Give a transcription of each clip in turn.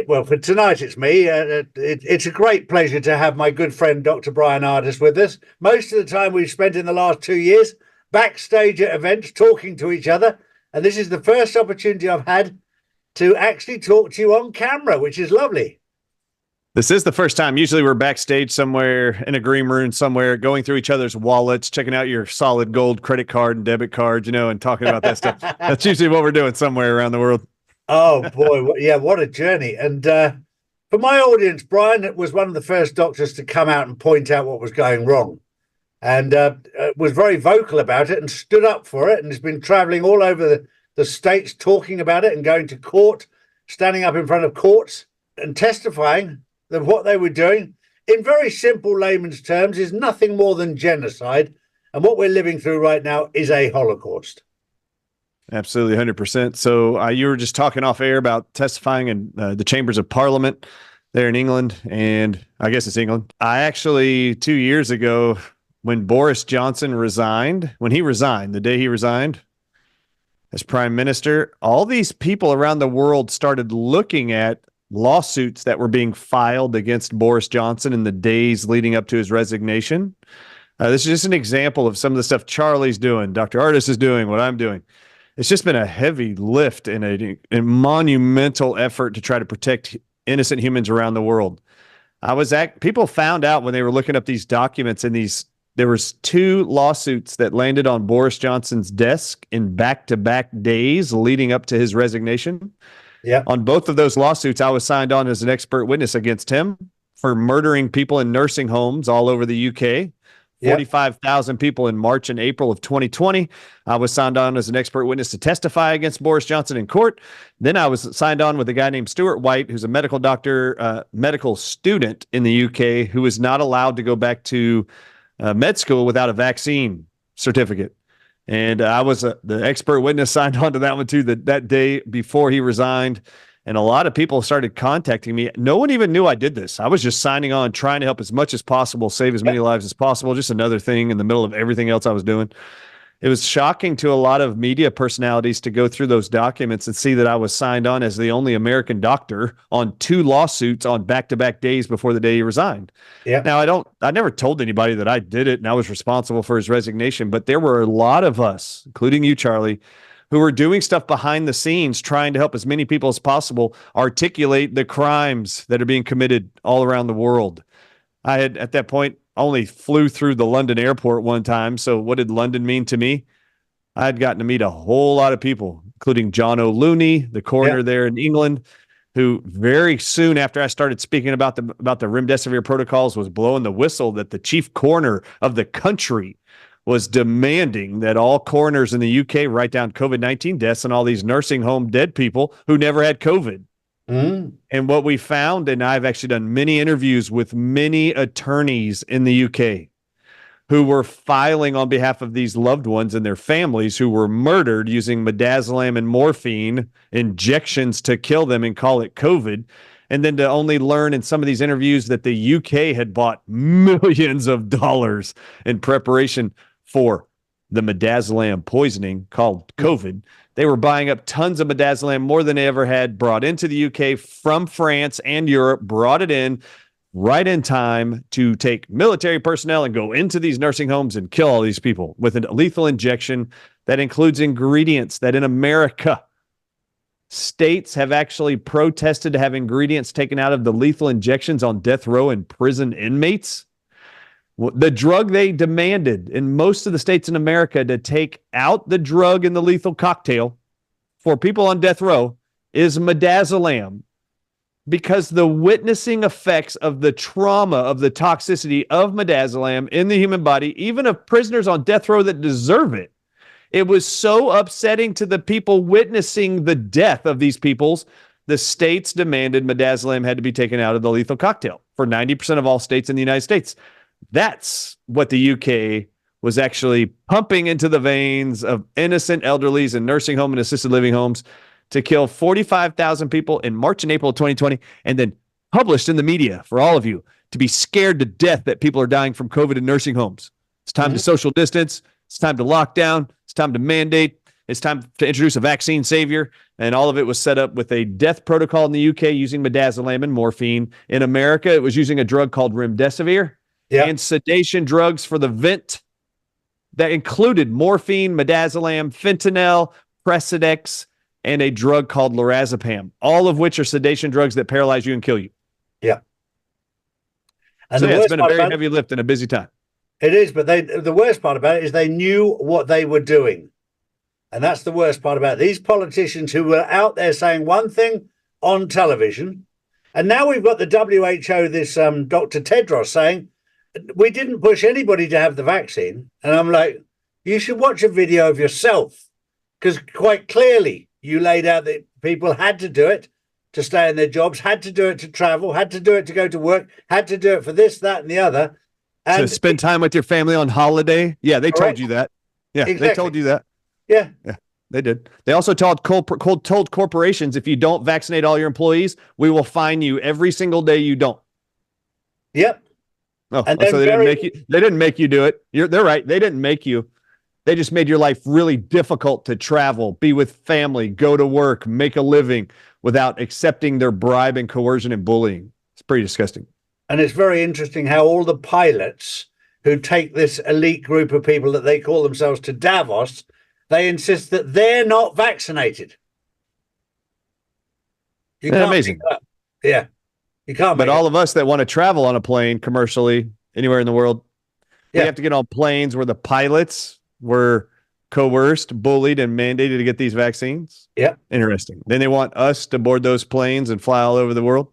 Well, for tonight, it's me. It's a great pleasure to have my good friend, Dr. Brian Ardis, with us. Most of the time we've spent in the last 2 years backstage at events talking to each other. And this is the first opportunity I've had to actually talk to you on camera, which is lovely. This is the first time. Usually we're backstage somewhere in a green room somewhere, going through each other's wallets, checking out your solid gold credit card and debit card, and talking about that stuff. That's usually what we're doing somewhere around the world. Oh, boy. Yeah, what a journey. And for my audience, Brian was one of the first doctors to come out and point out what was going wrong, and was very vocal about it and stood up for it, and has been traveling all over the States talking about it and going to court, standing up in front of courts and testifying that what they were doing, in very simple layman's terms, is nothing more than genocide. And what we're living through right now is a Holocaust. Absolutely, 100%. So you were just talking off air about testifying in the chambers of Parliament there in England, and I guess it's England. I actually, 2 years ago, when Boris Johnson resigned, the day he resigned as prime minister, all these people around the world started looking at lawsuits that were being filed against Boris Johnson in the days leading up to his resignation. This is just an example of some of the stuff Charlie's doing, Dr. Ardis is doing, what I'm doing. It's just been a heavy lift and a monumental effort to try to protect innocent humans around the world. People found out when they were looking up these documents, and there was 2 lawsuits that landed on Boris Johnson's desk in back-to-back days leading up to his resignation. Yeah. On both of those lawsuits, I was signed on as an expert witness against him for murdering people in nursing homes all over the UK. 45,000 people in March and April of 2020. I was signed on as an expert witness to testify against Boris Johnson in court. Then I was signed on with a guy named Stuart White, who's a medical doctor, medical student in the UK, who is not allowed to go back to med school without a vaccine certificate. And I was the expert witness signed on to that one too, that day before he resigned. And a lot of people started contacting me. No one even knew I did this. I was just signing on, trying to help as much as possible, save as many lives as possible. Just another thing in the middle of everything else I was doing. It was shocking to a lot of media personalities to go through those documents and see that I was signed on as the only American doctor on 2 lawsuits on back-to-back days before the day he resigned. Yeah. Now, I never told anybody that I did it and I was responsible for his resignation, but there were a lot of us, including you, Charlie, who were doing stuff behind the scenes, trying to help as many people as possible articulate the crimes that are being committed all around the world. I had, at that point, only flew through the London airport one time. So what did London mean to me? I had gotten to meet a whole lot of people, including John O'Looney, the coroner there in England, who very soon after I started speaking about the remdesivir protocols was blowing the whistle that the chief coroner of the country was demanding that all coroners in the UK write down COVID-19 deaths and all these nursing home dead people who never had COVID. And what we found, and I've actually done many interviews with many attorneys in the UK who were filing on behalf of these loved ones and their families who were murdered using midazolam and morphine injections to kill them and call it COVID. And then to only learn in some of these interviews that the UK had bought millions of dollars in preparation for the midazolam poisoning called COVID. They were buying up tons of midazolam, more than they ever had, brought into the UK from France and Europe, brought it in right in time to take military personnel and go into these nursing homes and kill all these people with a lethal injection that includes ingredients that in America, states have actually protested to have ingredients taken out of the lethal injections on death row and prison inmates. The drug they demanded in most of the states in America to take out the drug in the lethal cocktail for people on death row is midazolam, because the witnessing effects of the trauma of the toxicity of midazolam in the human body, even of prisoners on death row that deserve it, it was so upsetting to the people witnessing the death of these peoples. The states demanded midazolam had to be taken out of the lethal cocktail for 90% of all states in the United States. That's what the UK was actually pumping into the veins of innocent elderlies in nursing home and assisted living homes to kill 45,000 people in March and April of 2020, and then published in the media for all of you to be scared to death that people are dying from COVID in nursing homes. It's time to social distance. It's time to lock down. It's time to mandate. It's time to introduce a vaccine savior. And all of it was set up with a death protocol in the UK using midazolam and morphine. In America, it was using a drug called remdesivir and sedation drugs for the vent that included morphine, midazolam, fentanyl, Precedex, and a drug called lorazepam, all of which are sedation drugs that paralyze you and kill you. Yeah. And so it's been a very heavy lift and a busy time. It is, but the worst part about it is they knew what they were doing. And that's the worst part about it. These politicians who were out there saying one thing on television, and now we've got the WHO, this Dr. Tedros saying, we didn't push anybody to have the vaccine. And I'm like, you should watch a video of yourself, because quite clearly you laid out that people had to do it to stay in their jobs, had to do it to travel, had to do it to go to work, had to do it for this, that, and the other. And to spend time with your family on holiday. Yeah, they told you that. Yeah, exactly. They told you that. Yeah. Yeah, they did. They also told corporations, if you don't vaccinate all your employees, we will fine you every single day you don't. Yep. Oh, and so they didn't make you do it. They're right. They didn't make you. They just made your life really difficult to travel, be with family, go to work, make a living without accepting their bribe and coercion and bullying. It's pretty disgusting. And it's very interesting how all the pilots who take this elite group of people that they call themselves to Davos, they insist that they're not vaccinated. You can't amazing. Yeah. You can't. But all of us that want to travel on a plane commercially anywhere in the world, we have to get on planes where the pilots were coerced, bullied, and mandated to get these vaccines. Yeah. Interesting. Then they want us to board those planes and fly all over the world.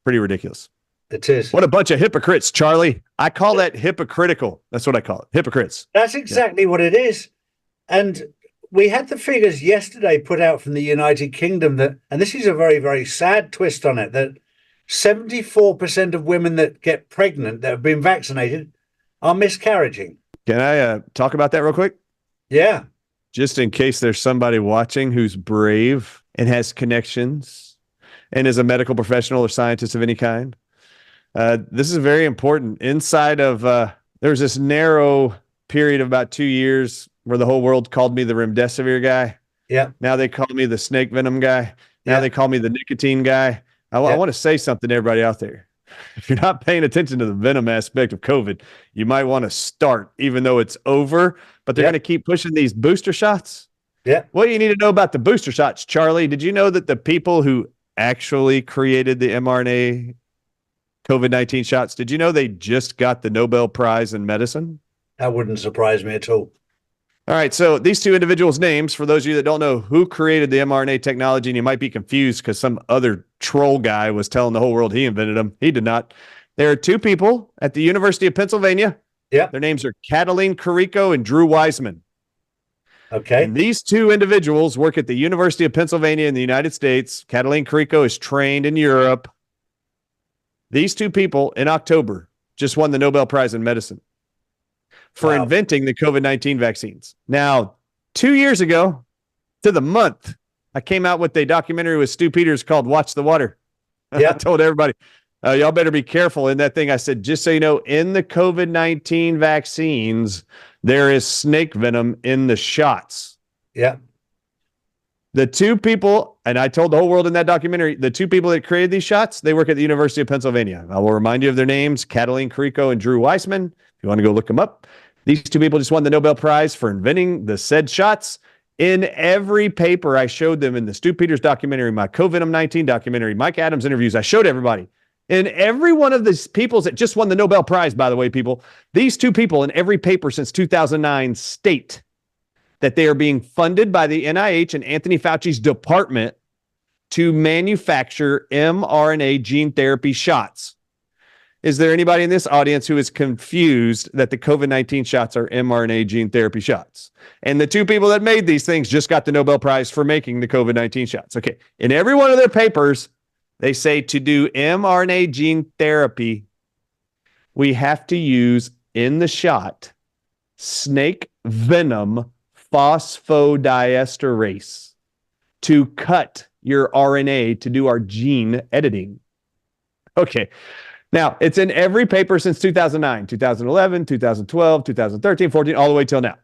Pretty ridiculous. It is. What a bunch of hypocrites, Charlie. I call that hypocritical. That's what I call it. Hypocrites. That's exactly what it is. And we had the figures yesterday put out from the United Kingdom that, and this is a very, very sad twist on it, that 74% of women that get pregnant that have been vaccinated are miscarriaging. Can I talk about that real quick? Yeah. Just in case there's somebody watching who's brave and has connections and is a medical professional or scientist of any kind. This is very important. Inside of, there's this narrow period of about 2 years where the whole world called me the remdesivir guy. Yeah. Now they call me the snake venom guy. Now they call me the nicotine guy. I want to say something to everybody out there. If you're not paying attention to the venom aspect of COVID, you might want to start, even though it's over, but they're going to keep pushing these booster shots. Yeah. What do you need to know about the booster shots, Charlie? Did you know that the people who actually created the mRNA COVID-19 shots, did you know they just got the Nobel Prize in medicine? That wouldn't surprise me at all. All right, so these two individuals' names, for those of you that don't know who created the mRNA technology, and you might be confused because some other troll guy was telling the whole world he invented them. He did not. There are two people at the University of Pennsylvania. Yeah. Their names are Katalin Kariko and Drew Weissman. Okay. And these two individuals work at the University of Pennsylvania in the United States. Katalin Kariko is trained in Europe. These two people in October just won the Nobel Prize in medicine for inventing the COVID-19 vaccines. Now, 2 years ago to the month, I came out with a documentary with Stu Peters called Watch the Water. Yeah. I told everybody, y'all better be careful in that thing. I said, just so you know, in the COVID-19 vaccines, there is snake venom in the shots. Yeah. The two people, and I told the whole world in that documentary, the two people that created these shots, they work at the University of Pennsylvania. I will remind you of their names, Katalin Kariko and Drew Weissman. If you want to go look them up. These two people just won the Nobel Prize for inventing the said shots. In every paper I showed them in the Stu Peters documentary, my COVID-19 documentary, Mike Adams interviews, I showed everybody. In every one of these people that just won the Nobel Prize, by the way, people, these two people in every paper since 2009 state that they are being funded by the NIH and Anthony Fauci's department to manufacture mRNA gene therapy shots. Is there anybody in this audience who is confused that the COVID-19 shots are mRNA gene therapy shots? And the two people that made these things just got the Nobel Prize for making the COVID-19 shots. Okay. In every one of their papers, they say to do mRNA gene therapy, we have to use in the shot snake venom phosphodiesterase to cut your RNA to do our gene editing. Okay. Now, it's in every paper since 2009, 2011, 2012, 2013, 14, all the way till now.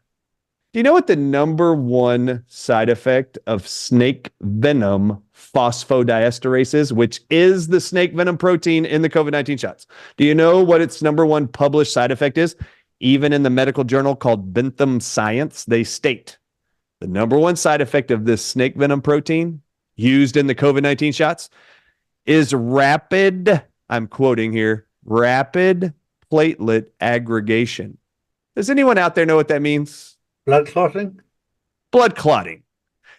Do you know what the number one side effect of snake venom phosphodiesterase is, which is the snake venom protein in the COVID-19 shots? Do you know what its number one published side effect is? Even in the medical journal called Bentham Science, they state the number one side effect of this snake venom protein used in the COVID-19 shots is rapid, I'm quoting here, rapid platelet aggregation. Does anyone out there know what that means? Blood clotting? Blood clotting.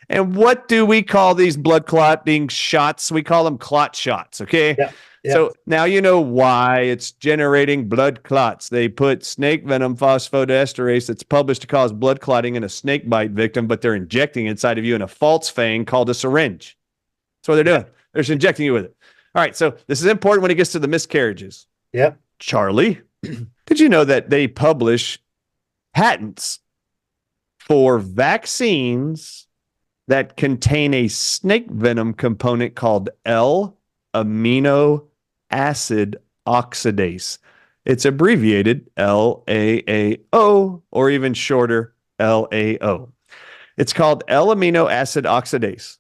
And what do we call these blood clotting shots? We call them clot shots, okay? Yeah. So now you know why it's generating blood clots. They put snake venom phosphodiesterase that's published to cause blood clotting in a snake bite victim, but they're injecting inside of you in a false fang called a syringe. That's what they're doing. They're just injecting you with it. All right, so this is important when it gets to the miscarriages. Yeah. Charlie, did you know that they publish patents for vaccines that contain a snake venom component called L-amino acid oxidase? It's abbreviated LAAO, or even shorter, LAO. It's called L-amino acid oxidase.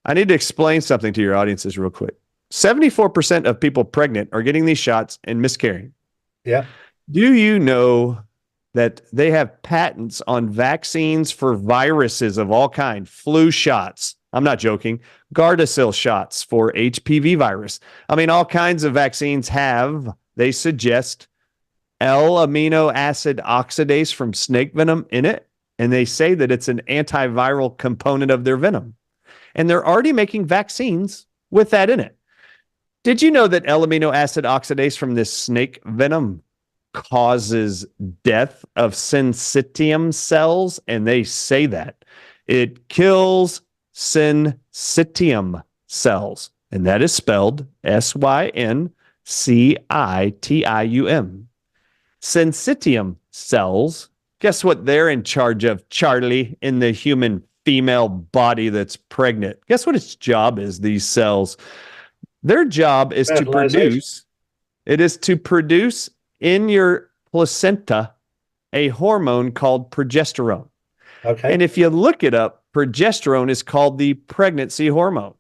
I need to explain something to your audiences real quick. 74% of people pregnant are getting these shots and miscarrying. Yeah. Do you know that they have patents on vaccines for viruses of all kind, flu shots? I'm not joking. Gardasil shots for HPV virus. I mean, all kinds of vaccines have, they suggest, L-amino acid oxidase from snake venom in it, and they say that it's an antiviral component of their venom. And they're already making vaccines with that in it. Did you know that L-amino acid oxidase from this snake venom causes death of syncytium cells? And they say that it kills syncytium cells, and that is spelled SYNCITIUM. Syncytium cells, guess what they're in charge of, Charlie, in the human female body that's pregnant? Guess what its job is, these cells? Their job is to produce, in your placenta a hormone called progesterone. Okay. And if you look it up, progesterone is called the pregnancy hormone.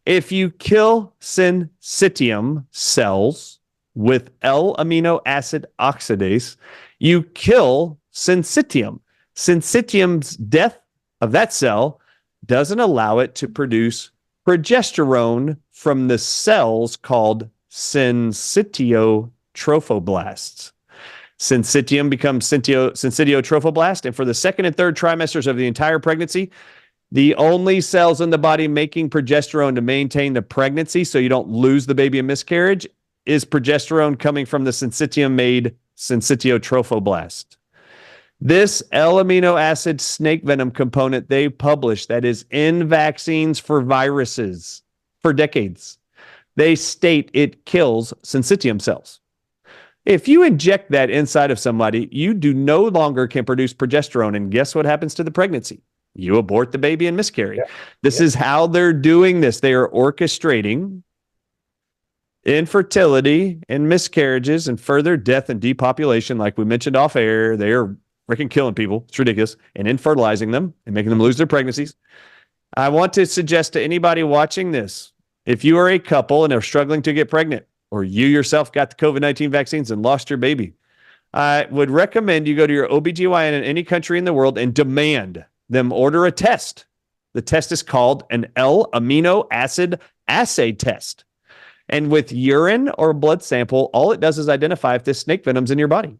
If you kill syncytium cells with L-amino acid oxidase, you kill syncytium. Syncytium's death of that cell doesn't allow it to produce progesterone from the cells called syncytiotrophoblasts. Syncytium becomes syncytiotrophoblasts, and for the second and third trimesters of the entire pregnancy, the only cells in the body making progesterone to maintain the pregnancy so you don't lose the baby in miscarriage is progesterone coming from the syncytium-made syncytiotrophoblast. This L-amino acid snake venom component they published that is in vaccines for viruses for decades. They state it kills syncytium cells. If you inject that inside of somebody, you no longer can produce progesterone, and guess what happens to the pregnancy? You abort the baby and miscarry. Yeah. This is how they're doing this. They are orchestrating infertility and miscarriages and further death and depopulation, like we mentioned off air. They are freaking killing people. It's ridiculous. And infertilizing them and making them lose their pregnancies. I want to suggest to anybody watching this, if you are a couple and are struggling to get pregnant, or you yourself got the COVID-19 vaccines and lost your baby, I would recommend you go to your OBGYN in any country in the world and demand them order a test. The test is called an L-amino acid assay test. And with urine or blood sample, all it does is identify if this snake venom's in your body.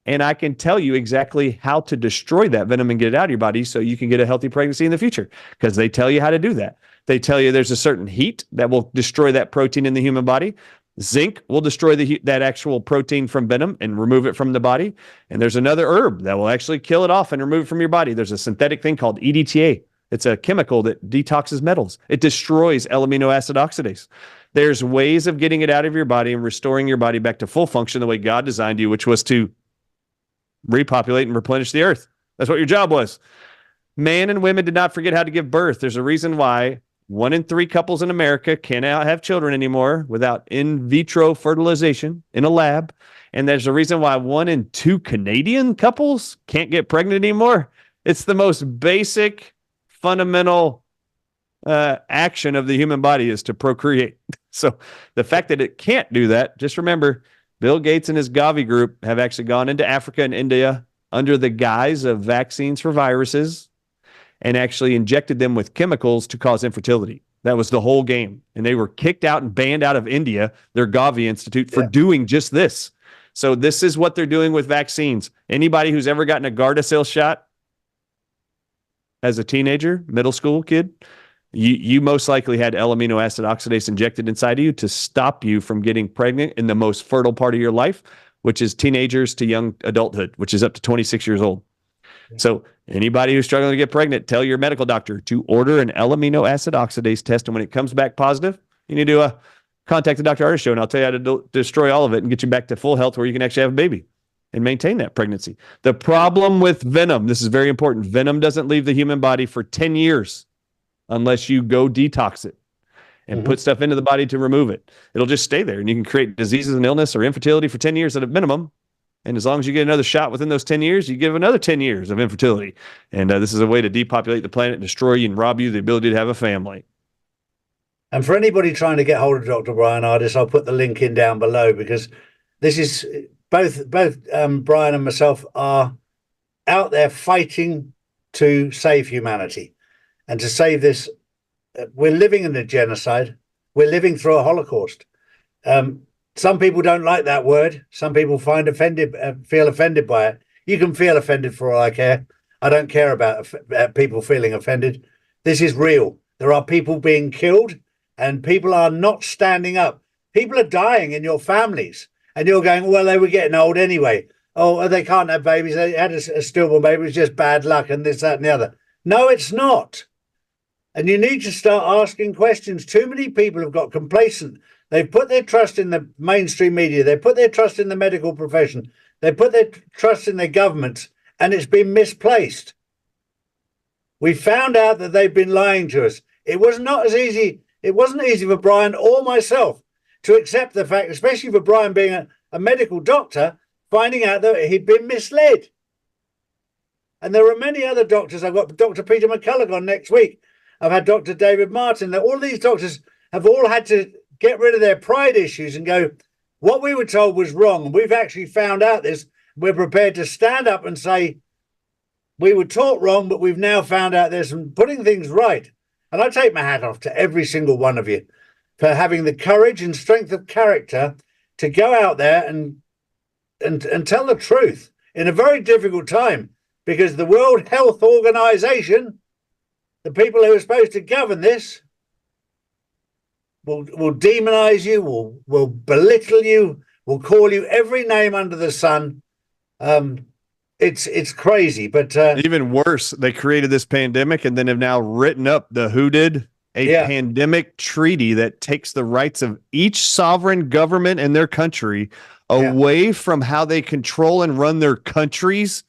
And I can tell you exactly how to destroy that venom and get it out of your body so you can get a healthy pregnancy in the future, because they tell you how to do that. They tell you there's a certain heat that will destroy that protein in the human body. Zinc will destroy that actual protein from venom and remove it from the body. And there's another herb that will actually kill it off and remove it from your body. There's a synthetic thing called EDTA. It's a chemical that detoxes metals. It destroys L-amino acid oxidase. There's ways of getting it out of your body and restoring your body back to full function the way God designed you, which was to repopulate and replenish the earth. That's what your job was. Man and women did not forget how to give birth. There's a reason why 1 in 3 couples in America cannot have children anymore without in vitro fertilization in a lab. And there's a reason why 1 in 2 Canadian couples can't get pregnant anymore. It's the most basic, fundamental action of the human body is to procreate. So the fact that it can't do that, just remember, Bill Gates and his Gavi group have actually gone into Africa and India under the guise of vaccines for viruses and actually injected them with chemicals to cause infertility. That was the whole game. And they were kicked out and banned out of India, their Gavi Institute, for doing just this. So this is what they're doing with vaccines. Anybody who's ever gotten a Gardasil shot as a teenager, middle school kid, you most likely had L-amino acid oxidase injected inside of you to stop you from getting pregnant in the most fertile part of your life, which is teenagers to young adulthood, which is up to 26 years old. So anybody who's struggling to get pregnant, tell your medical doctor to order an L-amino acid oxidase test. And when it comes back positive, you need to contact the Dr. Ardis show, and I'll tell you how to destroy all of it and get you back to full health where you can actually have a baby and maintain that pregnancy. The problem with venom, this is very important. Venom doesn't leave the human body for 10 years unless you go detox it and put stuff into the body to remove it. It'll just stay there, and you can create diseases and illness or infertility for 10 years at a minimum. And as long as you get another shot within those 10 years, you give another 10 years of infertility. And this is a way to depopulate the planet, destroy you, and rob you the ability to have a family. And for anybody trying to get hold of Dr. Brian Ardis, I'll put the link in down below, because this is both Brian and myself are out there fighting to save humanity and to save this. We're living in a genocide. We're living through a Holocaust. Some people don't like that word. Some people feel offended by it. You can feel offended for all I care. I don't care about people feeling offended. This is real. There are people being killed, and people are not standing up. People are dying in your families, and you're going, well, they were getting old anyway. Oh, they can't have babies. They had a stillborn baby. It was just bad luck and this, that, and the other. No, it's not. And you need to start asking questions. Too many people have got complacent. They've put their trust in the mainstream media. They put their trust in the medical profession. They put their trust in their governments, and it's been misplaced. We found out that they've been lying to us. It was not as easy. It wasn't easy for Brian or myself to accept the fact, especially for Brian being a medical doctor, finding out that he'd been misled. And there are many other doctors. I've got Dr. Peter McCullough on next week. I've had Dr. David Martin. All these doctors have all had to get rid of their pride issues and go, what we were told was wrong. We've actually found out this. We're prepared to stand up and say, we were taught wrong, but we've now found out this, and putting things right. And I take my hat off to every single one of you for having the courage and strength of character to go out there and tell the truth in a very difficult time, because the World Health Organization, the people who are supposed to govern this, will demonize you, will belittle you, will call you every name under the sun. It's crazy, but even worse, they created this pandemic and then have now written up a pandemic treaty that takes the rights of each sovereign government and their country away from how they control and run their countries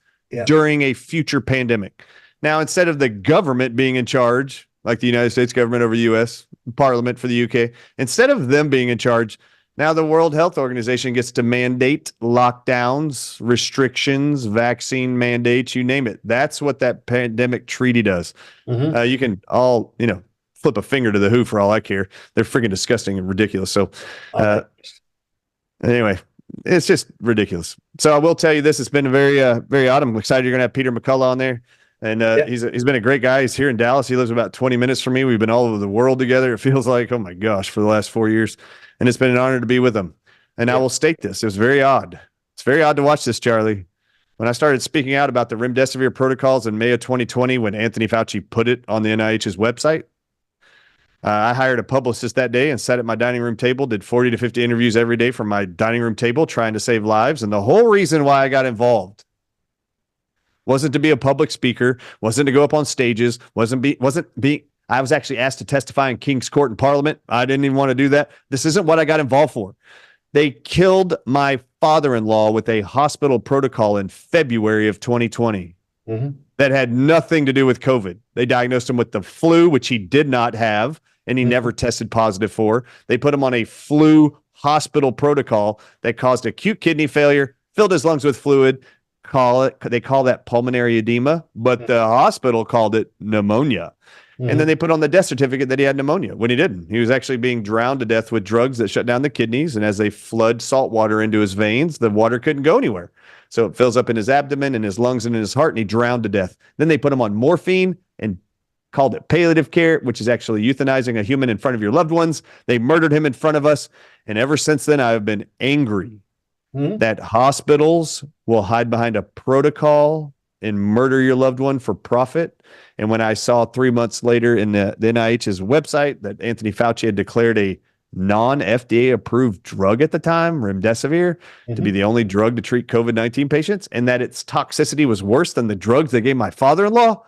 during a future pandemic. Now, instead of the government being in charge, like the United States government over the U.S., Parliament for the UK, instead of them being in charge, now the World Health Organization gets to mandate lockdowns, restrictions, vaccine mandates, you name it. That's what that pandemic treaty does. You can all, flip a finger to the WHO for all I care. They're freaking disgusting and ridiculous. So anyway, it's just ridiculous. So I will tell you this, it's been very odd. I'm excited you're going to have Peter McCullough on there. And he's been a great guy. He's here in Dallas. He lives about 20 minutes from me. We've been all over the world together. It feels like, oh my gosh, for the last 4 years. And it's been an honor to be with him. And I will state this. It was very odd. It's very odd to watch this, Charlie. When I started speaking out about the remdesivir protocols in May of 2020, when Anthony Fauci put it on the NIH's website, I hired a publicist that day and sat at my dining room table, did 40 to 50 interviews every day from my dining room table, trying to save lives. And the whole reason why I got involved wasn't to be a public speaker, wasn't to go up on stages, I was actually asked to testify in King's Court in Parliament. I didn't even want to do that. This isn't what I got involved for. They killed my father-in-law with a hospital protocol in February of 2020 that had nothing to do with COVID. They diagnosed him with the flu, which he did not have, and he never tested positive for. They put him on a flu hospital protocol that caused acute kidney failure, filled his lungs with fluid, they call that pulmonary edema, but the hospital called it pneumonia. And then they put on the death certificate that he had pneumonia when he didn't. He was actually being drowned to death with drugs that shut down the kidneys. And as they flood salt water into his veins, the water couldn't go anywhere. So it fills up in his abdomen and his lungs and in his heart, and he drowned to death. Then they put him on morphine and called it palliative care, which is actually euthanizing a human in front of your loved ones. They murdered him in front of us. And ever since then, I've been angry that hospitals will hide behind a protocol and murder your loved one for profit. And when I saw 3 months later in the NIH's website that Anthony Fauci had declared a non-FDA approved drug at the time, remdesivir, to be the only drug to treat COVID-19 patients, and that its toxicity was worse than the drugs they gave my father-in-law,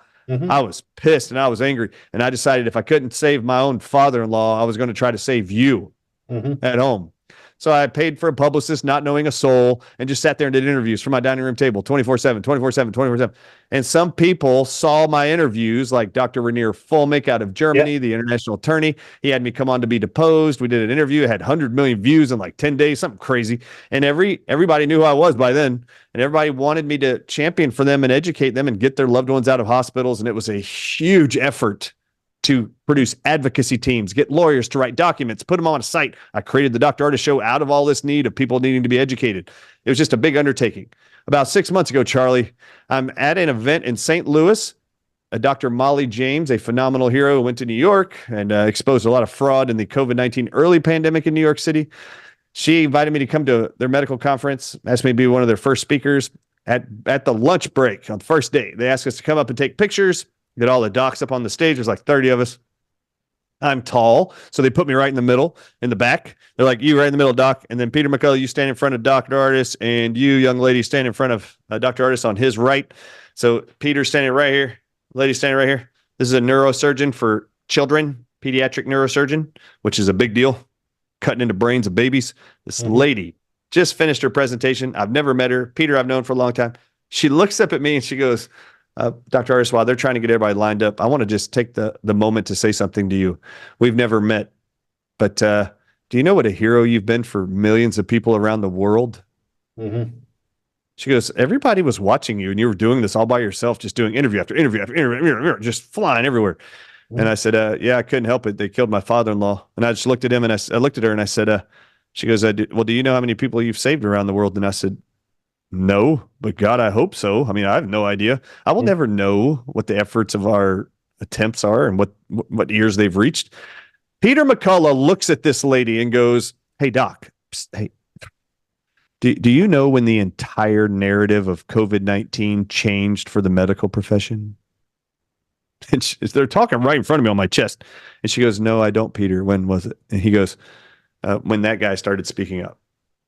I was pissed and I was angry. And I decided if I couldn't save my own father-in-law, I was going to try to save you at home. So I paid for a publicist, not knowing a soul, and just sat there and did interviews from my dining room table 24/7, 24/7, 24/7. And some people saw my interviews, like Dr. Rainier Fulmick out of Germany, the international attorney. He had me come on to be deposed. We did an interview. It had 100 million views in like 10 days, something crazy. And everybody knew who I was by then. And everybody wanted me to champion for them and educate them and get their loved ones out of hospitals. And it was a huge effort to produce advocacy teams, get lawyers to write documents, put them on a site. I created the Dr. Artist Show out of all this need of people needing to be educated. It was just a big undertaking. About 6 months ago, Charlie, I'm at an event in St. Louis. Dr. Molly James, a phenomenal hero who went to New York and exposed a lot of fraud in the COVID-19 early pandemic in New York City. She invited me to come to their medical conference, asked me to be one of their first speakers. At the lunch break on the first day, they asked us to come up and take pictures. Get all the docs up on the stage. There's like 30 of us. I'm tall, so they put me right in the middle, in the back. They're like, you right in the middle, Doc. And then Peter McCullough, you stand in front of Dr. Artist, and you, young lady, stand in front of Dr. Artist on his right. So Peter's standing right here. Lady's standing right here. This is a neurosurgeon for children, pediatric neurosurgeon, which is a big deal, cutting into brains of babies. This lady just finished her presentation. I've never met her. Peter, I've known for a long time. She looks up at me and she goes, Dr. Artist, while they're trying to get everybody lined up, I want to just take the moment to say something to you. We've never met, but do you know what a hero you've been for millions of people around the world? She goes, everybody was watching you and you were doing this all by yourself, just doing interview after interview after interview, just flying everywhere. And I said, yeah, I couldn't help it. They killed my father-in-law. And I just looked at him and I looked at her and I said, she goes, well, do you know how many people you've saved around the world? And I said, no, but God, I hope so. I mean, I have no idea. I will never know what the efforts of our attempts are and what years they've reached. Peter McCullough looks at this lady and goes, hey, Doc, hey, do you know when the entire narrative of COVID-19 changed for the medical profession? And they're talking right in front of me on my chest. And she goes, no, I don't, Peter. When was it? And he goes, when that guy started speaking up.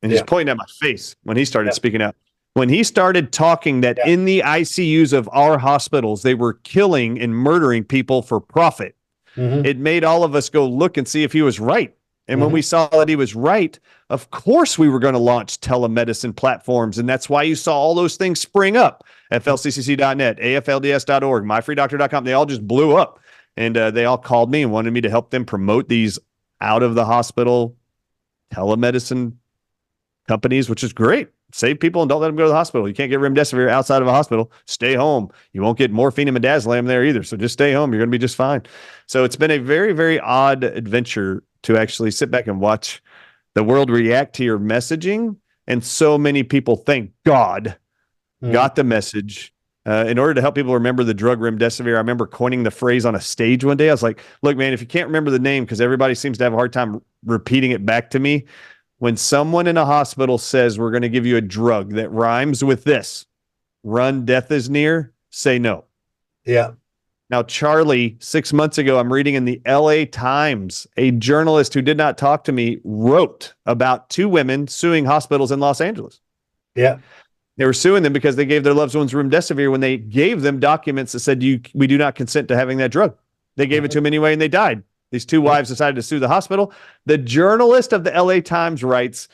And he's pointing at my face when he started speaking out. When he started talking that in the ICUs of our hospitals, they were killing and murdering people for profit. It made all of us go look and see if he was right. And when we saw that he was right, of course we were going to launch telemedicine platforms. And that's why you saw all those things spring up. FLCCC.net, AFLDS.org, myfreedoctor.com. They all just blew up. And they all called me and wanted me to help them promote these out of the hospital telemedicine companies, which is great. Save people and don't let them go to the hospital. You can't get remdesivir outside of a hospital. Stay home. You won't get morphine and midazolam there either. So just stay home. You're going to be just fine. So it's been a very, very odd adventure to actually sit back and watch the world react to your messaging. And so many people, thank God, got the message. In order to help people remember the drug remdesivir, I remember coining the phrase on a stage one day. I was like, look, man, if you can't remember the name, because everybody seems to have a hard time repeating it back to me, when someone in a hospital says, we're going to give you a drug that rhymes with this, run, death is near, say no. Yeah. Now, Charlie, 6 months ago, I'm reading in the LA Times, a journalist who did not talk to me wrote about 2 women suing hospitals in Los Angeles. Yeah. They were suing them because they gave their loved ones remdesivir when they gave them documents that said, we do not consent to having that drug. They gave it to them anyway, and they died. These 2 wives decided to sue the hospital. The journalist of the LA Times writes,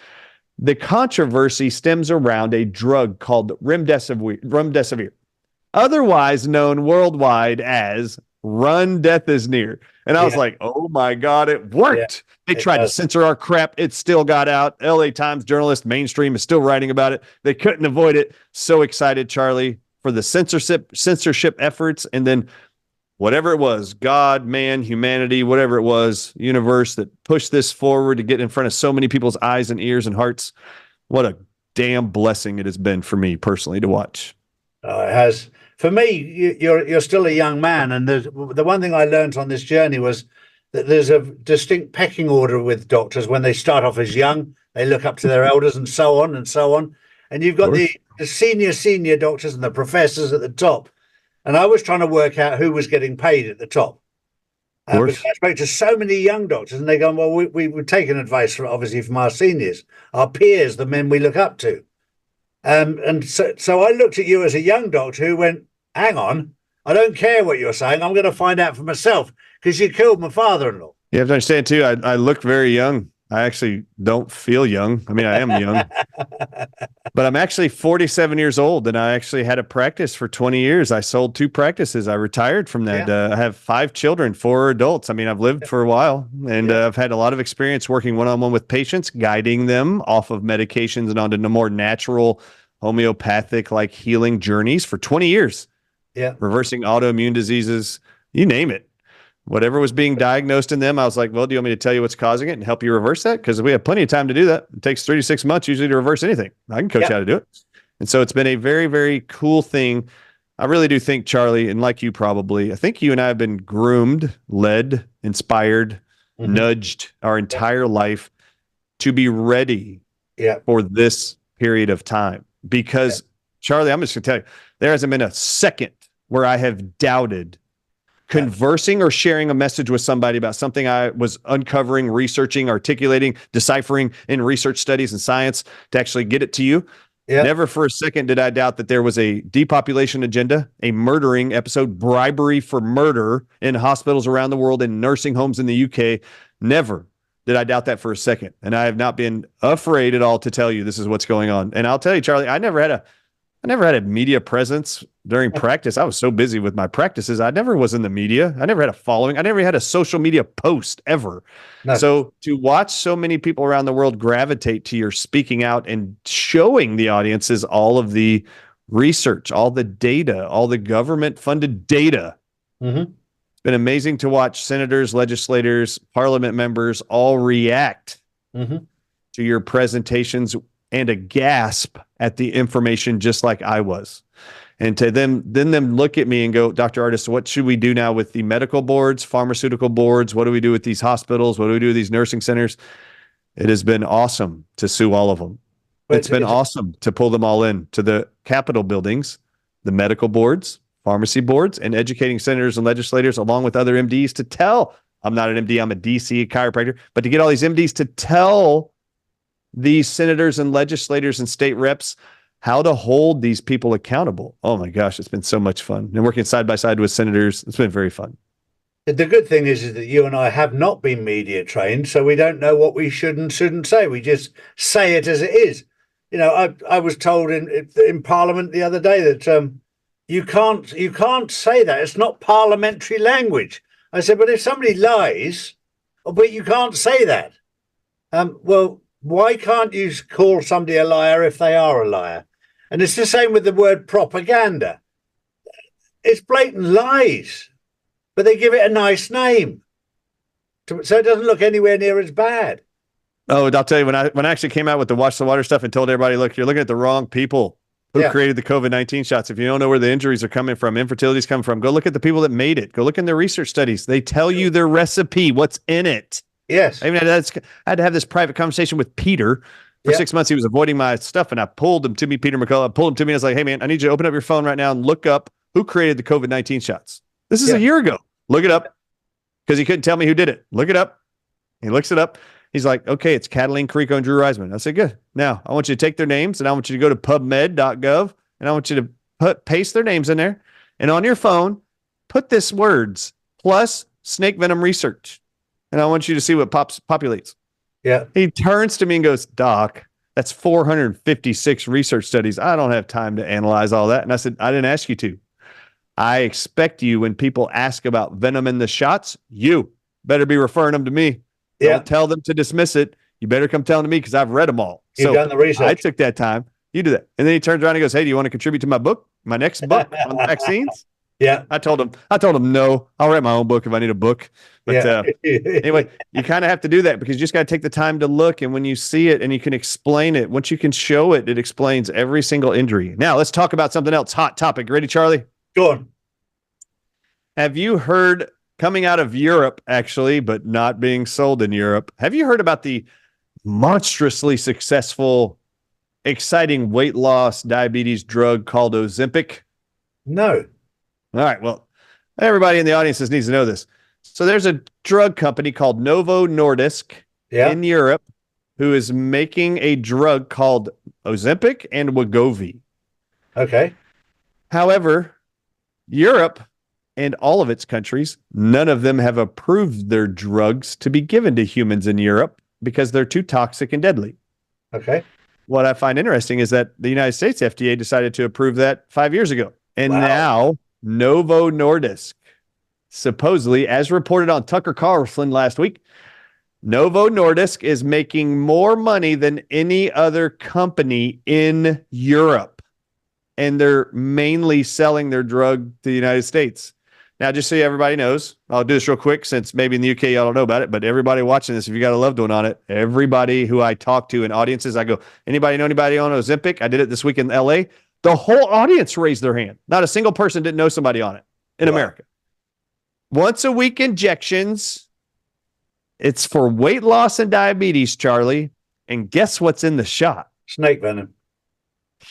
the controversy stems around a drug called remdesivir, otherwise known worldwide as run, death is near. And I was like, oh my God, it worked. They tried to censor our crap. It still got out. LA Times journalist, mainstream is still writing about it. They couldn't avoid it. So excited, Charlie, for the censorship efforts. And then whatever it was, God, man, humanity, whatever it was, universe that pushed this forward to get in front of so many people's eyes and ears and hearts. What a damn blessing it has been for me personally to watch. It has. For me, you're still a young man, and the one thing I learned on this journey was that there's a distinct pecking order with doctors. When they start off as young, they look up to their elders, and so on and so on. And you've got the senior doctors and the professors at the top. And I was trying to work out who was getting paid at the top. Because I spoke to so many young doctors, and they go, well, we've taken advice obviously from our seniors, our peers, the men we look up to. And so I looked at you as a young doctor who went, hang on, I don't care what you're saying. I'm going to find out for myself, because you killed my father-in-law. You have to understand, too, I looked very young. I actually don't feel young. I mean, I am young. But I'm actually 47 years old, and I actually had a practice for 20 years. I sold 2 practices. I retired from that. I have 5 children, 4 adults. I mean, I've lived for a while, and I've had a lot of experience working one-on-one with patients, guiding them off of medications and onto the more natural homeopathic like healing journeys for 20 years. Reversing autoimmune diseases, you name it. Whatever was being diagnosed in them, I was like, well, do you want me to tell you what's causing it and help you reverse that? Because we have plenty of time to do that. It takes 3 to 6 months usually to reverse anything. I can coach you how to do it. And so it's been a very, very cool thing. I really do think, Charlie, and like you probably, I think you and I have been groomed, led, inspired, nudged our entire life to be ready for this period of time. Because, Charlie, I'm just going to tell you, there hasn't been a second where I have doubted conversing or sharing a message with somebody about something I was uncovering, researching, articulating, deciphering in research studies and science to actually get it to you. Never for a second did I doubt that there was a depopulation agenda, a murdering episode, bribery for murder in hospitals around the world, in nursing homes in the UK. Never did I doubt that for a second. And I have not been afraid at all to tell you this is what's going on. And I'll tell you, Charlie, I never had a media presence during practice. I was so busy with my practices. I never was in the media. I never had a following. I never had a social media post ever. No. So to watch so many people around the world gravitate to your speaking out and showing the audiences all of the research, all the data, all the government funded data. It's been amazing to watch senators, legislators, parliament members all react to your presentations and a gasp at the information, just like I was. And to them look at me and go, Dr. Ardis, what should we do now with the medical boards, pharmaceutical boards? What do we do with these hospitals? What do we do with these nursing centers? It has been awesome to sue all of them. It's been awesome to pull them all in to the Capitol buildings, the medical boards, pharmacy boards, and educating senators and legislators, along with other MDs, to tell, I'm not an MD, I'm a DC chiropractor, but to get all these MDs to tell these senators and legislators and state reps how to hold these people accountable. Oh my gosh, it's been so much fun. And working side by side with senators, it's been very fun. The good thing is that you and I have not been media trained, so we don't know what we should and shouldn't say. We just say it as it is. You know, I was told in Parliament the other day that you can't say that. It's not parliamentary language. I said, but if somebody lies, but you can't say that. Well, why can't you call somebody a liar if they are a liar? And it's the same with the word propaganda. It's blatant lies, but they give it a nice name, so it doesn't look anywhere near as bad. Oh, I'll tell you, when I actually came out with the Watch the Water stuff and told everybody, look, you're looking at the wrong people who created the COVID-19 shots. If you don't know where the injuries are coming from, infertility is coming from, go look at the people that made it. Go look in their research studies. They tell you their recipe, what's in it. Yes. I mean, I had to have this private conversation with Peter. For 6 months, he was avoiding my stuff, and I pulled him to me, Peter McCullough. I pulled him to me, and I was like, hey, man, I need you to open up your phone right now and look up who created the COVID-19 shots. This is a year ago. Look it up, because he couldn't tell me who did it. Look it up. He looks it up. He's like, okay, it's Cataline Carrico and Drew Reisman. I said, good. Now, I want you to take their names, and I want you to go to pubmed.gov, and I want you to paste their names in there. And on your phone, put this words, plus snake venom research. And I want you to see what populates. Yeah. He turns to me and goes, Doc, that's 456 research studies. I don't have time to analyze all that. And I said, I didn't ask you to. I expect you, when people ask about venom in the shots, you better be referring them to me. Yeah. Don't tell them to dismiss it. You better come tell them to me because I've read them all. You've done the research. I took that time. You do that. And then he turns around and goes, hey, do you want to contribute to my book, my next book on vaccines? Yeah. I told him, no, I'll write my own book if I need a book. But anyway, you kind of have to do that because you just got to take the time to look. And when you see it and you can explain it, once you can show it, it explains every single injury. Now let's talk about something else. Hot topic. Ready, Charlie? Go on. Have you heard, coming out of Europe, actually, but not being sold in Europe, have you heard about the monstrously successful, exciting weight loss diabetes drug called Ozempic? No. All right. Well, everybody in the audience needs to know this. So there's a drug company called Novo Nordisk in Europe who is making a drug called Ozempic and Wegovy. Okay. However, Europe and all of its countries, none of them have approved their drugs to be given to humans in Europe because they're too toxic and deadly. Okay. What I find interesting is that the United States FDA decided to approve that 5 years ago. And now Novo Nordisk, supposedly, as reported on Tucker Carlson last week, Novo Nordisk is making more money than any other company in Europe. And they're mainly selling their drug to the United States. Now, just so everybody knows, I'll do this real quick since maybe in the UK y'all don't know about it, but everybody watching this, if you got a loved one on it, everybody who I talk to in audiences, I go, anybody know anybody on Ozempic? I did it this week in LA. The whole audience raised their hand. Not a single person didn't know somebody on it in America. Once a week injections. It's for weight loss and diabetes, Charlie. And guess what's in the shot? Snake venom.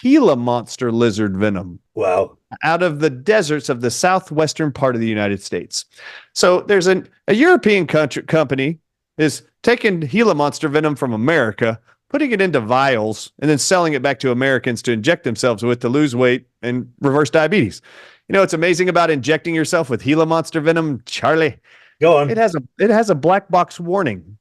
Gila monster lizard venom. Wow. Out of the deserts of the southwestern part of the United States. So there's a European company is taking Gila monster venom from America, putting it into vials, and then selling it back to Americans to inject themselves with to lose weight and reverse diabetes. You know what's amazing about injecting yourself with Gila monster venom, Charlie? Go on. It has a black box warning.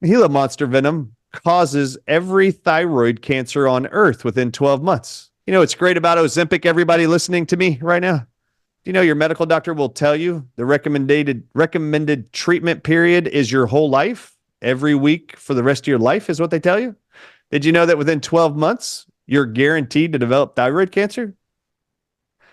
Gila monster venom causes every thyroid cancer on Earth within 12 months. You know what's great about Ozempic, everybody listening to me right now? Do you know your medical doctor will tell you the recommended treatment period is your whole life? Every week for the rest of your life is what they tell you? Did you know that within 12 months, you're guaranteed to develop thyroid cancer?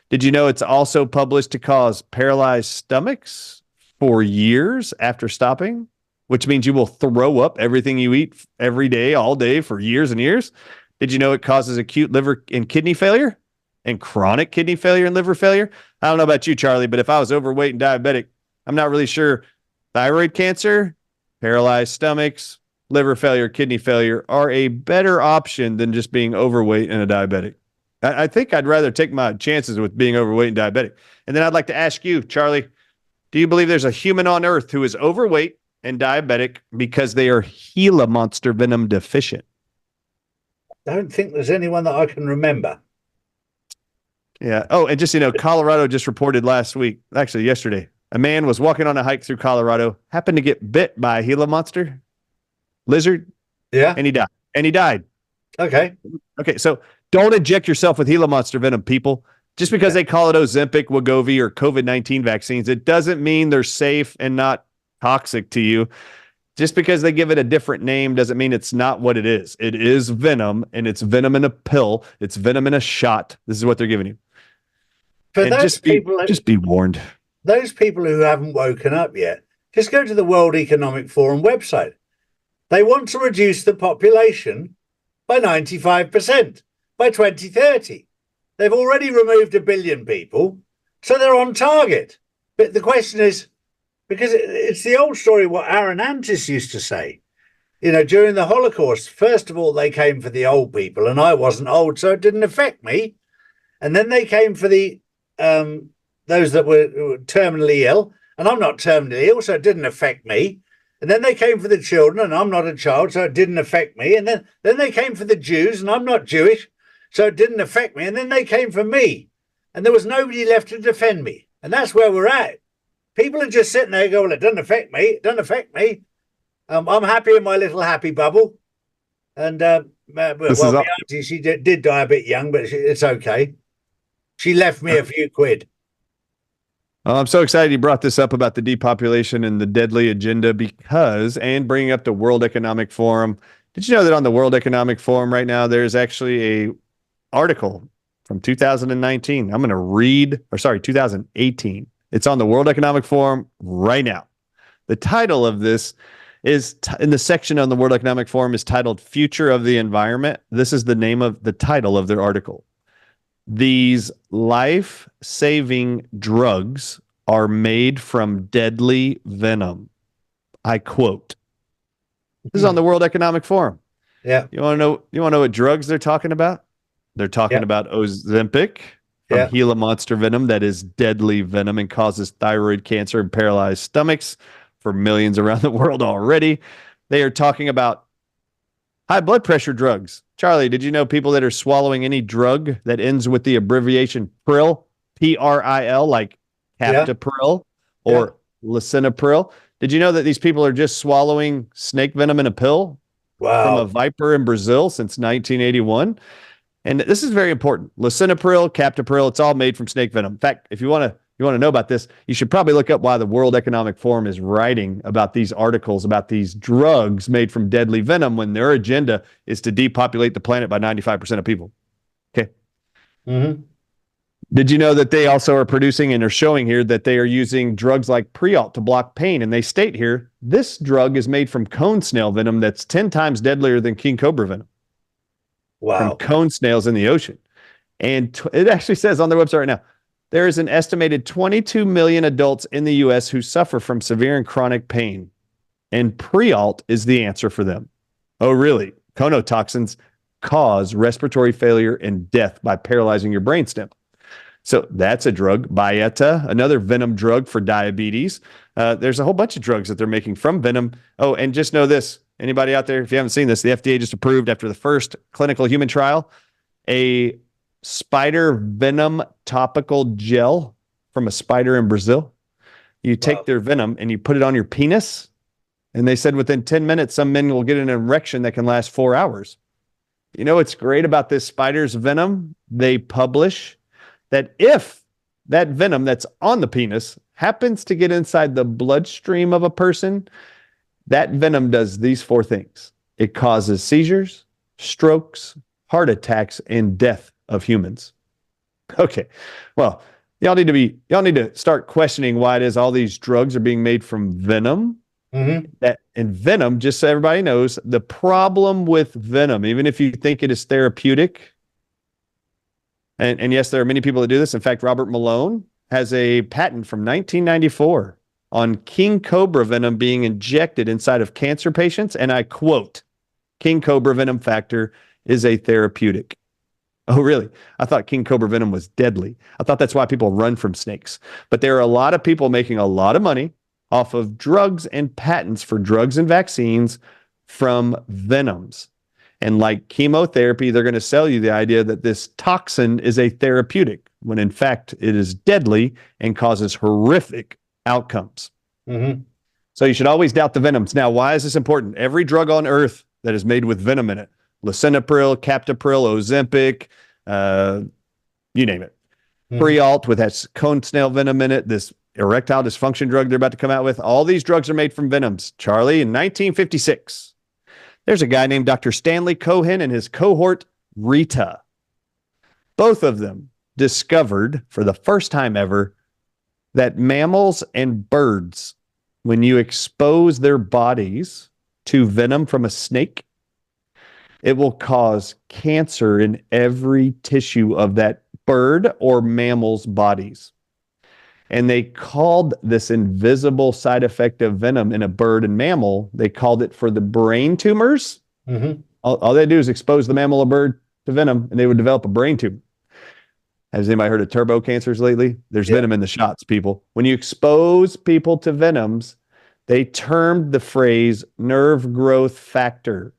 Did you know it's also published to cause paralyzed stomachs for years after stopping? Which means you will throw up everything you eat every day, all day for years and years. Did you know it causes acute liver and kidney failure and chronic kidney failure and liver failure? I don't know about you, Charlie, but if I was overweight and diabetic, I'm not really sure thyroid cancer, paralyzed stomachs, liver failure, kidney failure are a better option than just being overweight and a diabetic. I think I'd rather take my chances with being overweight and diabetic. And then I'd like to ask you, Charlie, do you believe there's a human on Earth who is overweight and diabetic because they are Gila monster venom deficient? I don't think there's anyone that I can remember. Yeah. Oh, and just, Colorado just reported last week, actually yesterday, a man was walking on a hike through Colorado, happened to get bit by a Gila monster lizard. Yeah. And he died. Okay. So don't inject yourself with Gila monster venom, people. Just because they call it Ozempic, Wegovy, or COVID-19 vaccines, it doesn't mean they're safe and not toxic to you. Just because they give it a different name doesn't mean it's not what it is. It is venom, and it's venom in a pill. It's venom in a shot. This is what they're giving you. For and those just be warned. Those people who haven't woken up yet, just go to the World Economic Forum website. They want to reduce the population by 95% by 2030. They've already removed 1 billion people, so they're on target. But the question is, because it's the old story what Aaron Antis used to say. During the Holocaust, first of all, they came for the old people, and I wasn't old, so it didn't affect me. And then they came for the those that were terminally ill, and I'm not terminally ill, so it didn't affect me. And then they came for the children, and I'm not a child, so it didn't affect me. And then they came for the Jews, and I'm not Jewish, so it didn't affect me. And then they came for me, and there was nobody left to defend me. And that's where we're at. People are just sitting there going, well, it doesn't affect me. It doesn't affect me. I'm happy in my little happy bubble. And, my auntie, she did die a bit young, but it's okay. She left me a few quid. I'm so excited you brought this up about the depopulation and the deadly agenda and bringing up the World Economic Forum. Did you know that on the World Economic Forum right now, there's actually a article from 2019. I'm going to read, 2018. It's on the World Economic Forum right now. The title of this is in the section on the World Economic Forum is titled Future of the Environment. This is the name of the title of their article. These life-saving drugs are made from deadly venom. I quote. This is on the World Economic Forum. Yeah. You want to know what drugs they're talking about? They're talking about Ozempic from Gila monster venom that is deadly venom and causes thyroid cancer and paralyzed stomachs for millions around the world already. They are talking about high blood pressure drugs. Charlie, did you know people that are swallowing any drug that ends with the abbreviation PRIL, P-R-I-L, like captopril or lisinopril? Did you know that these people are just swallowing snake venom in a pill from a viper in Brazil since 1981? And this is very important. Lisinopril, captopril, it's all made from snake venom. In fact, if you want to know about this, you should probably look up why the World Economic Forum is writing about these articles about these drugs made from deadly venom when their agenda is to depopulate the planet by 95% of people. Okay. Mm-hmm. Did you know that they also are producing and are showing here that they are using drugs like Prialt to block pain? And they state here, this drug is made from cone snail venom that's 10 times deadlier than king cobra venom. Wow. From cone snails in the ocean. And it actually says on their website right now, there is an estimated 22 million adults in the U.S. who suffer from severe and chronic pain. And Prialt is the answer for them. Oh, really? Conotoxins cause respiratory failure and death by paralyzing your brainstem. So that's a drug. Byetta, another venom drug for diabetes. There's a whole bunch of drugs that they're making from venom. Oh, and just know this. Anybody out there, if you haven't seen this, the FDA just approved after the first clinical human trial, a spider venom topical gel from a spider in Brazil. You take their venom and you put it on your penis. And they said within 10 minutes, some men will get an erection that can last 4 hours. You know what's great about this spider's venom? They publish that if that venom that's on the penis happens to get inside the bloodstream of a person, that venom does these 4 things. It causes seizures, strokes, heart attacks, and death of humans. Okay. Well, y'all need to start questioning why it is all these drugs are being made from venom. Mm-hmm. And venom, just so everybody knows, the problem with venom, even if you think it is therapeutic, and yes, there are many people that do this. In fact, Robert Malone has a patent from 1994 on king cobra venom being injected inside of cancer patients. And I quote, king cobra venom factor is a therapeutic. Oh, really? I thought king cobra venom was deadly. I thought that's why people run from snakes. But there are a lot of people making a lot of money off of drugs and patents for drugs and vaccines from venoms. And like chemotherapy, they're going to sell you the idea that this toxin is a therapeutic, when in fact it is deadly and causes horrific outcomes. Mm-hmm. So you should always doubt the venoms. Now, why is this important? Every drug on earth that is made with venom in it, lisinopril, captopril, Ozempic, you name it. Prialt with that cone snail venom in it, this erectile dysfunction drug they're about to come out with. All these drugs are made from venoms. Charlie, in 1956, there's a guy named Dr. Stanley Cohen and his cohort, Rita. Both of them discovered for the first time ever that mammals and birds, when you expose their bodies to venom from a snake, it will cause cancer in every tissue of that bird or mammal's bodies. And they called this invisible side effect of venom in a bird and mammal, they called it for the brain tumors. Mm-hmm. All they do is expose the mammal or bird to venom, and they would develop a brain tumor. Has anybody heard of turbo cancers lately? There's venom in the shots, people. When you expose people to venoms, they termed the phrase nerve growth factor,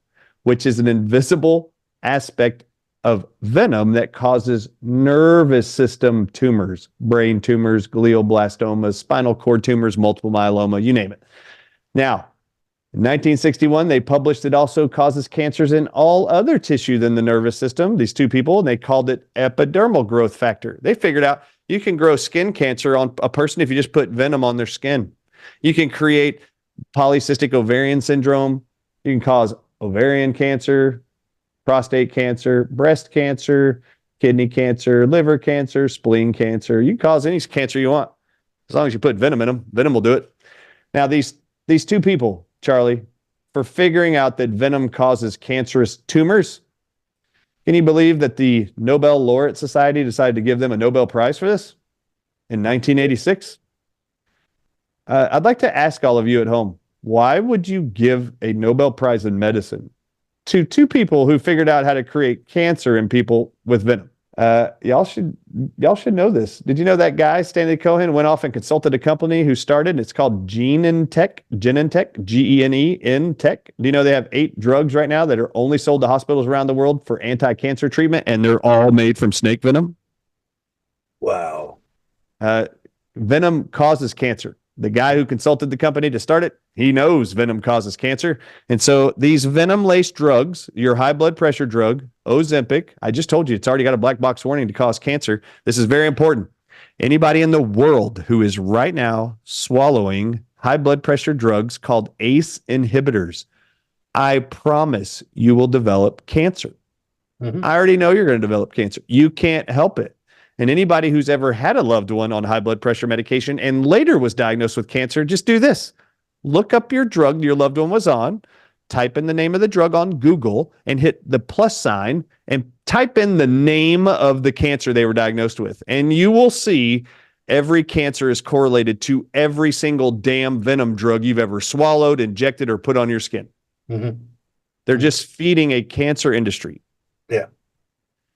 which is an invisible aspect of venom that causes nervous system tumors, brain tumors, glioblastomas, spinal cord tumors, multiple myeloma, you name it. Now, in 1961, they published it also causes cancers in all other tissue than the nervous system, these two people, and they called it epidermal growth factor. They figured out You can grow skin cancer on a person if you just put venom on their skin. You can create polycystic ovarian syndrome. You can cause ovarian cancer, prostate cancer, breast cancer, kidney cancer, liver cancer, spleen cancer. You can cause any cancer you want as long as you put venom in them. Venom will do it. Now, these two people, Charlie, for figuring out that venom causes cancerous tumors, can you believe that the Nobel Laureate Society decided to give them a Nobel Prize for this in 1986? I'd like to ask all of you at home, why would you give a Nobel Prize in medicine to two people who figured out how to create cancer in people with venom? Y'all should know this. Did you know that guy, Stanley Cohen, went off and consulted a company who started, it's called Genentech, Genentech. Do you know they have 8 drugs right now that are only sold to hospitals around the world for anti-cancer treatment, and they're all made from snake venom? Wow. Venom causes cancer. The guy who consulted the company to start it, he knows venom causes cancer. And so these venom-laced drugs, your high blood pressure drug, Ozempic, I just told you, it's already got a black box warning to cause cancer. This is very important. Anybody in the world who is right now swallowing high blood pressure drugs called ACE inhibitors, I promise you will develop cancer. Mm-hmm. I already know you're going to develop cancer. You can't help it. And anybody who's ever had a loved one on high blood pressure medication and later was diagnosed with cancer, just do this. Look up your drug your loved one was on, type in the name of the drug on Google, and hit the plus sign and type in the name of the cancer they were diagnosed with. And you will see every cancer is correlated to every single damn venom drug you've ever swallowed, injected, or put on your skin. Mm-hmm. They're just feeding a cancer industry. Yeah.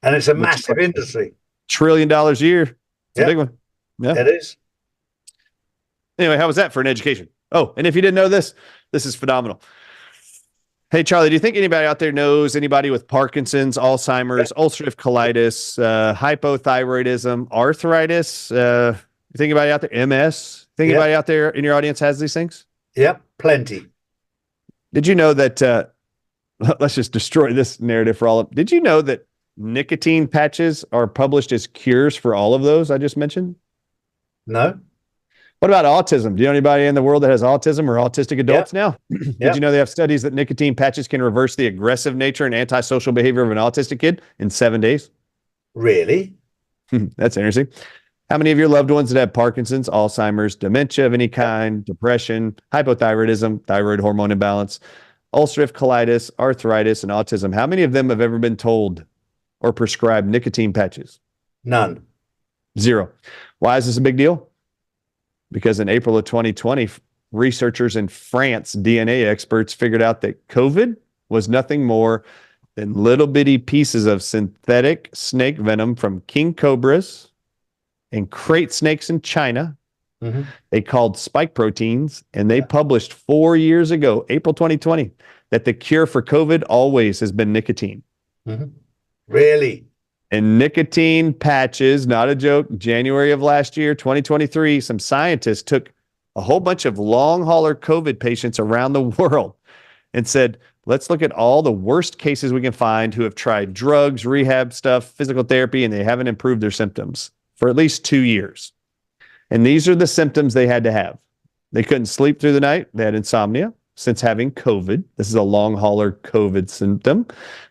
And it's a massive industry. $1 trillion a year. It's a big one. Yeah, it is. Anyway, how was that for an education? Oh, and if you didn't know this, this is phenomenal. Hey, Charlie, do you think anybody out there knows anybody with Parkinson's, Alzheimer's, ulcerative colitis, hypothyroidism, arthritis? You think anybody out there, MS? Think anybody out there in your audience has these things? Yep, plenty. Did you know that, let's just destroy this narrative for all of, did you know that nicotine patches are published as cures for all of those I just mentioned? No. What about autism? Do you know anybody in the world that has autism or autistic adults now? Did you know they have studies that nicotine patches can reverse the aggressive nature and antisocial behavior of an autistic kid in 7 days? Really? That's interesting. How many of your loved ones that have Parkinson's, Alzheimer's, dementia of any kind, depression, hypothyroidism, thyroid hormone imbalance, ulcerative colitis, arthritis, and autism, how many of them have ever been told or prescribed nicotine patches? None. 0. Why is this a big deal? Because in April of 2020, researchers in France, DNA experts, figured out that COVID was nothing more than little bitty pieces of synthetic snake venom from king cobras and crate snakes in China. Mm-hmm. They called spike proteins, and they published 4 years ago, April 2020, that the cure for COVID always has been nicotine. Mm-hmm. Really? And nicotine patches, not a joke, January of last year, 2023, some scientists took a whole bunch of long hauler COVID patients around the world and said, let's look at all the worst cases we can find who have tried drugs, rehab stuff, physical therapy, and they haven't improved their symptoms for at least 2 years. And these are the symptoms they had to have. They couldn't sleep through the night. They had insomnia since having COVID. This is a long hauler COVID symptom.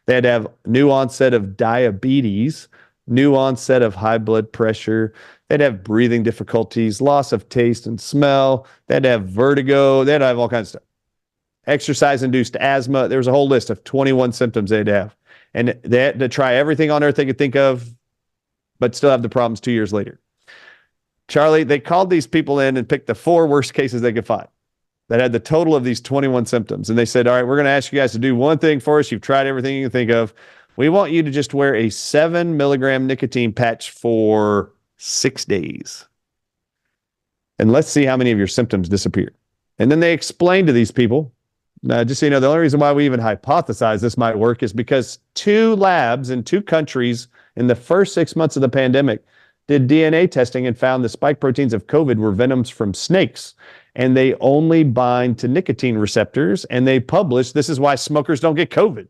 They had to have new onset of diabetes, new onset of high blood pressure. They'd have breathing difficulties, loss of taste and smell. They had to have vertigo. They had to have all kinds of stuff. Exercise-induced asthma. There was a whole list of 21 symptoms they'd have. And they had to try everything on earth they could think of, but still have the problems 2 years later. Charlie, they called these people in and picked the 4 worst cases they could find that had the total of these 21 symptoms. And they said, all right, we're going to ask you guys to do one thing for us. You've tried everything you can think of. We want you to just wear a 7 milligram nicotine patch for 6 days. And let's see how many of your symptoms disappear. And then they explained to these people, just so you know, the only reason why we even hypothesize this might work is because 2 labs in 2 countries in the first 6 months of the pandemic did DNA testing and found the spike proteins of COVID were venoms from snakes. And they only bind to nicotine receptors. And they published, this is why smokers don't get COVID,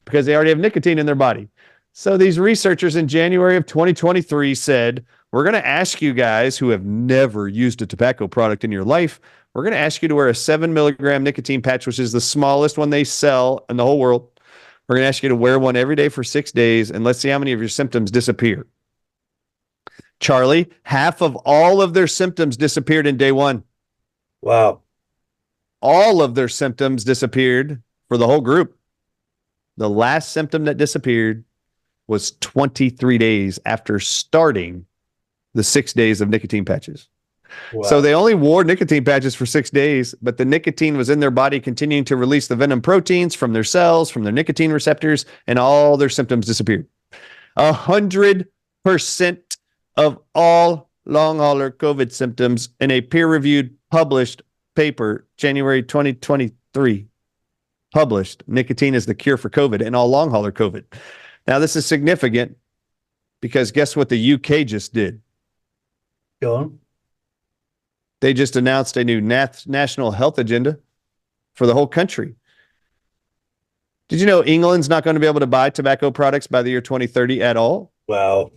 because they already have nicotine in their body. So these researchers in January of 2023 said, we're going to ask you guys who have never used a tobacco product in your life, we're going to ask you to wear a 7 milligram nicotine patch, which is the smallest one they sell in the whole world. We're going to ask you to wear one every day for 6 days, and let's see how many of your symptoms disappear. Charlie, half of all of their symptoms disappeared in day one. Wow. All of their symptoms disappeared for the whole group. The last symptom that disappeared was 23 days after starting the 6 days of nicotine patches. Wow. So they only wore nicotine patches for 6 days, but the nicotine was in their body continuing to release the venom proteins from their cells, from their nicotine receptors, and all their symptoms disappeared. 100% of all long hauler COVID symptoms in a peer-reviewed published paper, January 2023, published, nicotine is the cure for COVID and all long hauler COVID. Now, this is significant because guess what the UK just did? Go on. They just announced a new national health agenda for the whole country. Did you know England's not going to be able to buy tobacco products by the year 2030 at all? Wow.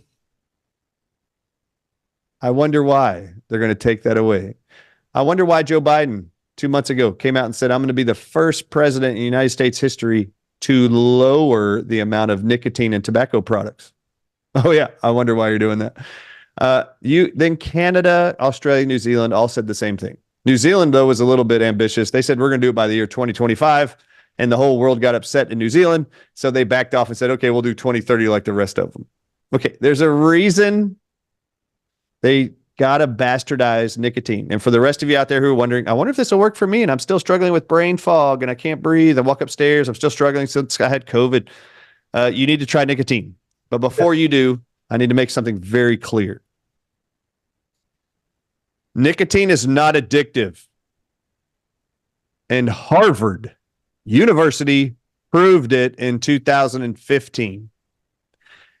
I wonder why they're going to take that away. I wonder why Joe Biden 2 months ago came out and said, I'm going to be the first president in United States history to lower the amount of nicotine in tobacco products. Oh yeah, I wonder why you're doing that. Then Canada, Australia, New Zealand all said the same thing. New Zealand, though, was a little bit ambitious. They said, we're going to do it by the year 2025. And the whole world got upset in New Zealand. So they backed off and said, okay, we'll do 2030 like the rest of them. Okay, there's a reason they got to bastardize nicotine. And for the rest of you out there who are wondering, I wonder if this will work for me. And I'm still struggling with brain fog and I can't breathe. I walk upstairs. I'm still struggling since I had COVID. You need to try nicotine. But before you do, I need to make something very clear. Nicotine is not addictive. And Harvard University proved it in 2015.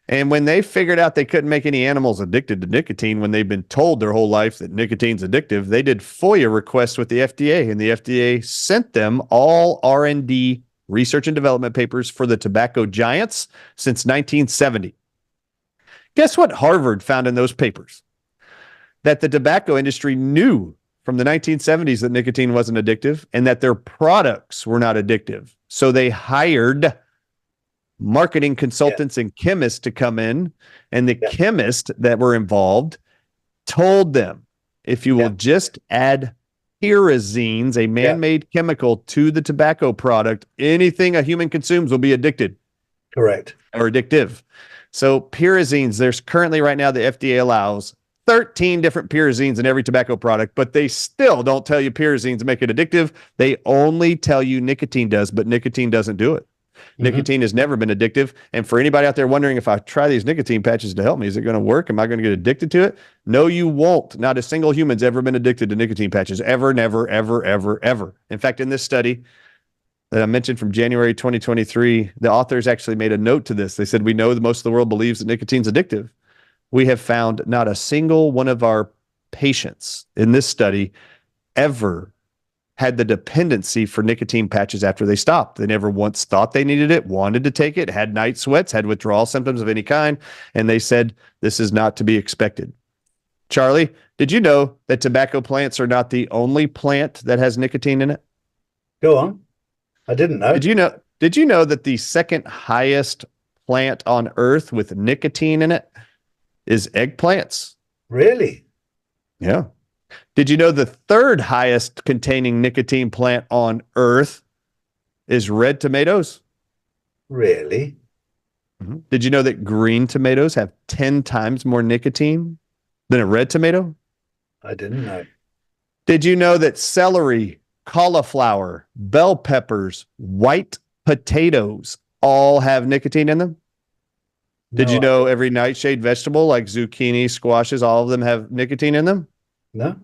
And when they figured out they couldn't make any animals addicted to nicotine when they've been told their whole life that nicotine's addictive, they did FOIA requests with the FDA, and the FDA sent them all R&D, research and development papers for the tobacco giants since 1970. Guess what Harvard found in those papers? That the tobacco industry knew from the 1970s that nicotine wasn't addictive and that their products were not addictive. So they hired marketing consultants and chemists to come in, and the chemists that were involved told them, if you will just add pyrazines, a man-made chemical, to the tobacco product, anything a human consumes will be addicted. Correct. Or addictive. So pyrazines, there's currently right now the FDA allows 13 different pyrazines in every tobacco product, but they still don't tell you pyrazines make it addictive. They only tell you nicotine does, but nicotine doesn't do it. Nicotine has never been addictive. And for anybody out there wondering, if I try these nicotine patches to help me, is it going to work? Am I going to get addicted to it? No, you won't. Not a single human's ever been addicted to nicotine patches. Ever, never, ever, ever, ever. In fact, in this study that I mentioned from January 2023, the authors actually made a note to this. They said, we know that most of the world believes that nicotine's addictive. We have found not a single one of our patients in this study ever had the dependency for nicotine patches after they stopped. They never once thought they needed it, wanted to take it, had night sweats, had withdrawal symptoms of any kind, and they said, this is not to be expected. Charlie, did you know that tobacco plants are not the only plant that has nicotine in it? Go on. I didn't know. Did you know that the second highest plant on Earth with nicotine in it is eggplants? Really? Yeah. Did you know the third highest containing nicotine plant on Earth is red tomatoes? Really? Did you know that green tomatoes have 10 times more nicotine than a red tomato? I didn't know. Did you know that celery, cauliflower, bell peppers, white potatoes all have nicotine in them? Did you know every nightshade vegetable like zucchini, squashes, all of them have nicotine in them? No.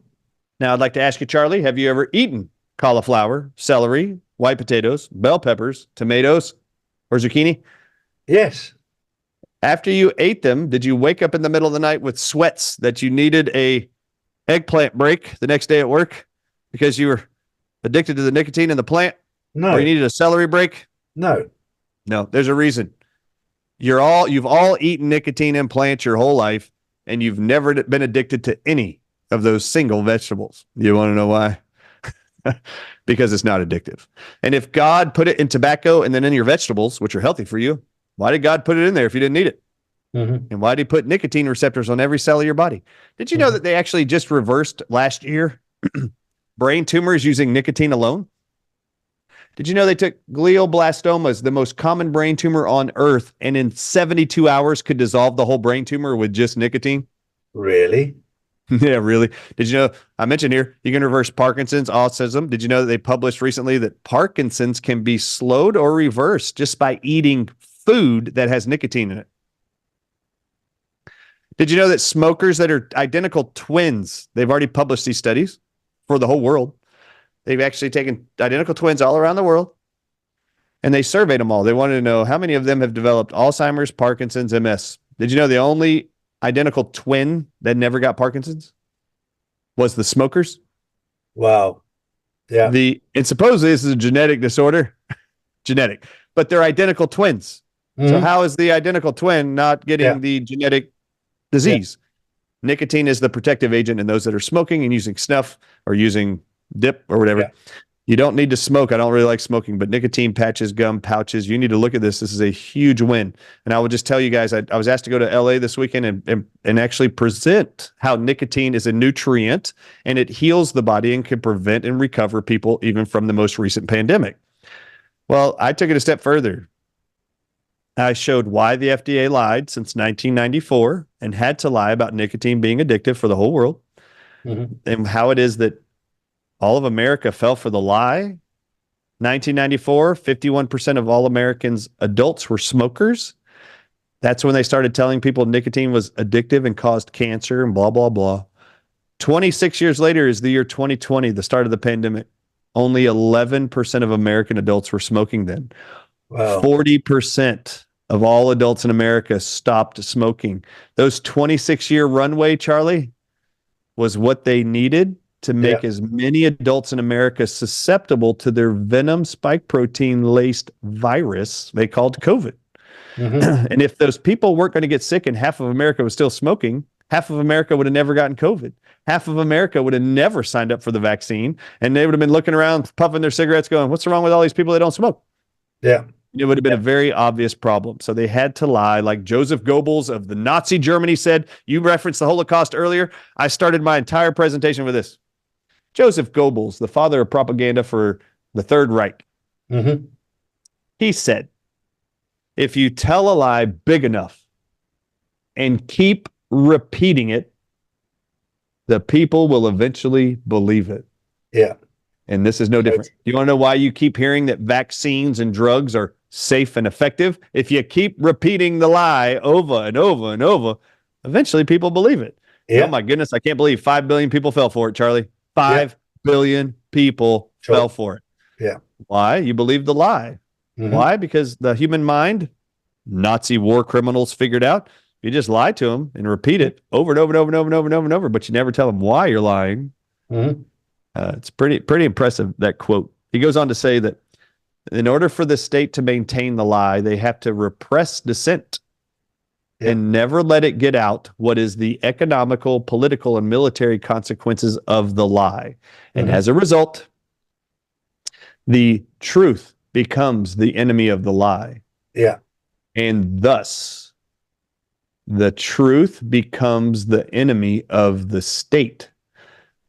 Now, I'd like to ask you, Charlie, have you ever eaten cauliflower, celery, white potatoes, bell peppers, tomatoes, or zucchini? Yes. After you ate them, did you wake up in the middle of the night with sweats that you needed a eggplant break the next day at work because you were addicted to the nicotine in the plant? No. Or you needed a celery break? No. No, there's a reason. You've all eaten nicotine implants your whole life, and you've never been addicted to any of those single vegetables. You want to know why? Because it's not addictive. And if God put it in tobacco and then in your vegetables, which are healthy for you, why did God put it in there if you didn't need it? Mm-hmm. And why did he put nicotine receptors on every cell of your body? Did you know that they actually just reversed last year brain tumors using nicotine alone? Did you know they took glioblastomas, the most common brain tumor on earth, and in 72 hours could dissolve the whole brain tumor with just nicotine? Really? Yeah, really. Did you know, I mentioned here, you can reverse Parkinson's, autism. Did you know that they published recently that Parkinson's can be slowed or reversed just by eating food that has nicotine in it? Did you know that smokers that are identical twins, they've already published these studies for the whole world. They've actually taken identical twins all around the world, and they surveyed them all. They wanted to know how many of them have developed Alzheimer's, Parkinson's, MS. Did you know the only identical twin that never got Parkinson's was the smokers? Wow. Yeah. And supposedly this is a genetic disorder, genetic, but they're identical twins. Mm-hmm. So how is the identical twin not getting the genetic disease? Yeah. Nicotine is the protective agent in those that are smoking and using snuff or using dip or whatever. Yeah. You don't need to smoke. I don't really like smoking, but nicotine patches, gum pouches, you need to look at this. This is a huge win. And I will just tell you guys, I was asked to go to LA this weekend and actually present how nicotine is a nutrient and it heals the body and can prevent and recover people even from the most recent pandemic. Well, I took it a step further. I showed why the FDA lied since 1994 and had to lie about nicotine being addictive for the whole world, and how it is that all of America fell for the lie. 1994, 51% of all Americans, adults, were smokers. That's when they started telling people nicotine was addictive and caused cancer and blah, blah, blah. 26 years later is the year 2020, the start of the pandemic. Only 11% of American adults were smoking then. Wow. 40% of all adults in America stopped smoking. Those 26-year runway, Charlie, was what they needed to make as many adults in America susceptible to their venom spike protein laced virus they called COVID. And if those people weren't going to get sick and half of America was still smoking, half of America would have never gotten COVID. Half of America would have never signed up for the vaccine, and they would have been looking around, puffing their cigarettes going, what's wrong with all these people that don't smoke? Yeah. It would have been a very obvious problem. So they had to lie, like Joseph Goebbels of the Nazi Germany said. You referenced the Holocaust earlier. I started my entire presentation with this. Joseph Goebbels, the father of propaganda for the Third Reich, he said, if you tell a lie big enough and keep repeating it, the people will eventually believe it. Yeah. And this is no different. You want to know why you keep hearing that vaccines and drugs are safe and effective? If you keep repeating the lie over and over and over, eventually people believe it. Yeah. Oh my goodness, I can't believe 5 billion people fell for it, Charlie. 5 billion people fell for it. Yeah. Why? You believe the lie. Why? Because the human mind, Nazi war criminals figured out, you just lie to them and repeat it over and over and over and over and over and over and over, but you never tell them why you're lying. It's pretty impressive, that quote. He goes on to say that in order for the state to maintain the lie, they have to repress dissent and never let it get out what is the economical, political, and military consequences of the lie. And as a result, the truth becomes the enemy of the lie. Yeah. And thus, the truth becomes the enemy of the state.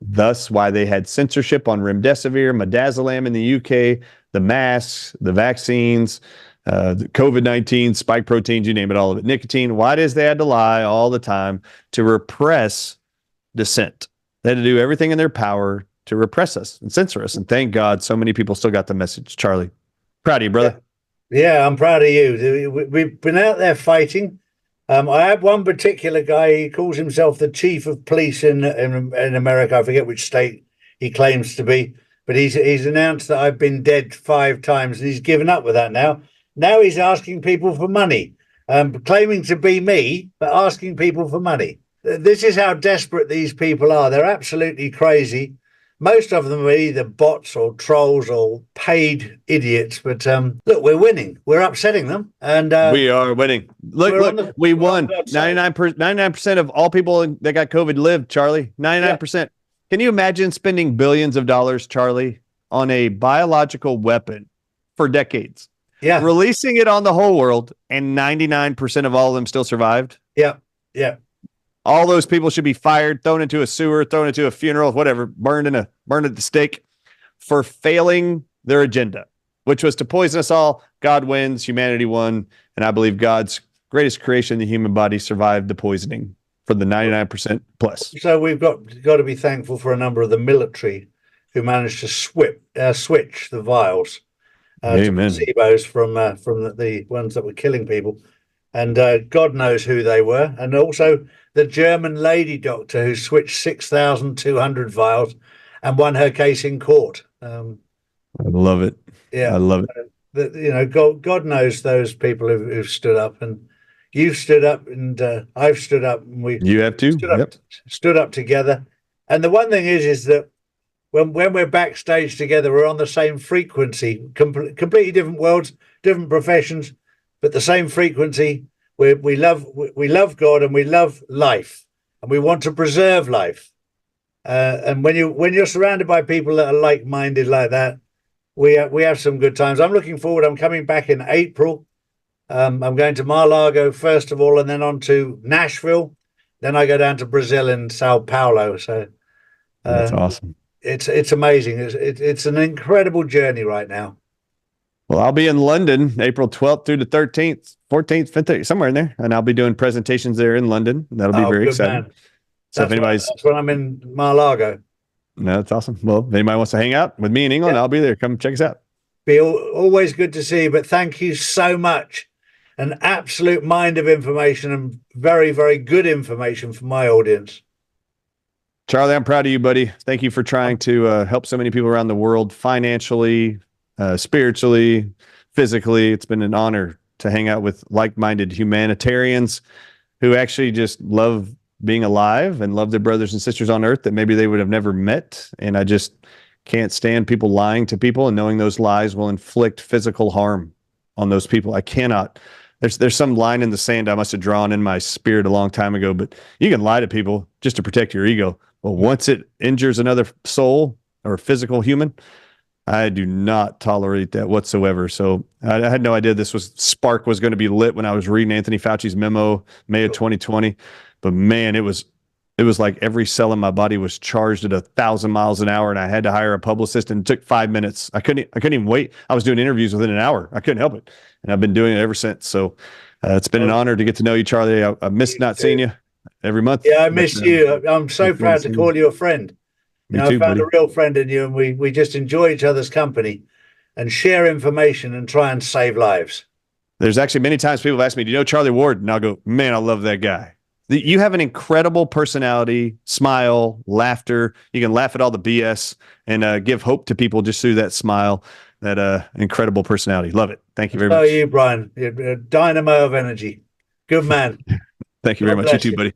Thus, why they had censorship on remdesivir, midazolam in the UK, the masks, the vaccines, the COVID-19, spike proteins, you name it, all of it. Nicotine. Why does they had to lie all the time to repress dissent? They had to do everything in their power to repress us and censor us. And thank God so many people still got the message. Charlie, proud of you, brother. Yeah, I'm proud of you. We've been out there fighting. I had one particular guy, he calls himself the chief of police in America. I forget which state he claims to be, but he's announced that I've been dead 5 times, and he's given up with that now. Now he's asking people for money, claiming to be me, but asking people for money. This is how desperate these people are. They're absolutely crazy. most of them are either bots or trolls or paid idiots. But look, we're winning. We're upsetting them, and we are winning. Look, we won. 99% of all people that got COVID lived, Charlie. 99%. Yeah. Can you imagine spending billions of dollars, Charlie, on a biological weapon for decades? Yeah. Releasing it on the whole world, and 99% of all of them still survived? Yeah. Yeah. All those people should be fired, thrown into a sewer, thrown into a funeral, whatever, burned at the stake for failing their agenda, which was to poison us all. God wins, humanity won, and I believe God's greatest creation, the human body, survived the poisoning for the 99% plus. So we've got to be thankful for a number of the military who managed to switch the vials to placebos from the ones that were killing people. And God knows who they were. And also the German lady doctor who switched 6,200 vials and won her case in court. I love it. Yeah, I love it. God knows those people who've stood up, and you've stood up, and I've stood up, and you have too. Stood up together. And the one thing is that when we're backstage together, we're on the same frequency, completely different worlds, different professions, but the same frequency. We love God, and we love life, and we want to preserve life. And when you're surrounded by people that are like-minded like that, we have some good times. I'm looking forward. I'm coming back in April. I'm going to Mar-a-Lago first of all, and then on to Nashville. Then I go down to Brazil and Sao Paulo. So that's awesome. It's amazing. It's an incredible journey right now. Well, I'll be in London April 12th through the 13th, 14th, 15th, somewhere in there. And I'll be doing presentations there in London. That'll be very exciting. Man. So that's when I'm in Mar-a-Lago. No, that's awesome. Well, if anybody wants to hang out with me in England, I'll be there. Come check us out. Be always good to see you, but thank you so much. An absolute mind of information, and very, very good information for my audience. Charlie, I'm proud of you, buddy. Thank you for trying to help so many people around the world financially, spiritually, physically. It's been an honor to hang out with like-minded humanitarians who actually just love being alive and love their brothers and sisters on earth that maybe they would have never met. And I just can't stand people lying to people and knowing those lies will inflict physical harm on those people. I cannot. There's some line in the sand I must have drawn in my spirit a long time ago, but you can lie to people just to protect your ego. Well, once it injures another soul or physical human, I do not tolerate that whatsoever. So I had no idea this spark was going to be lit when I was reading Anthony Fauci's memo, May of 2020. But man, it was like every cell in my body was charged at 1,000 miles an hour, and I had to hire a publicist, and it took 5 minutes. I couldn't even wait. I was doing interviews within an hour. I couldn't help it, and I've been doing it ever since. So it's been an honor to get to know you, Charlie. I missed not seeing you every month. Yeah, I miss you. I'm so proud to call you a friend. I found a real friend in you, and we just enjoy each other's company and share information and try and save lives. There's actually many times people have asked me, do you know Charlie Ward? And I'll go, man, I love that guy. You have an incredible personality, smile, laughter. You can laugh at all the BS and give hope to people just through that smile, that incredible personality. Love it. Thank you very much. So you, Brian. You're a dynamo of energy. Good man. Thank you very much. You too, buddy.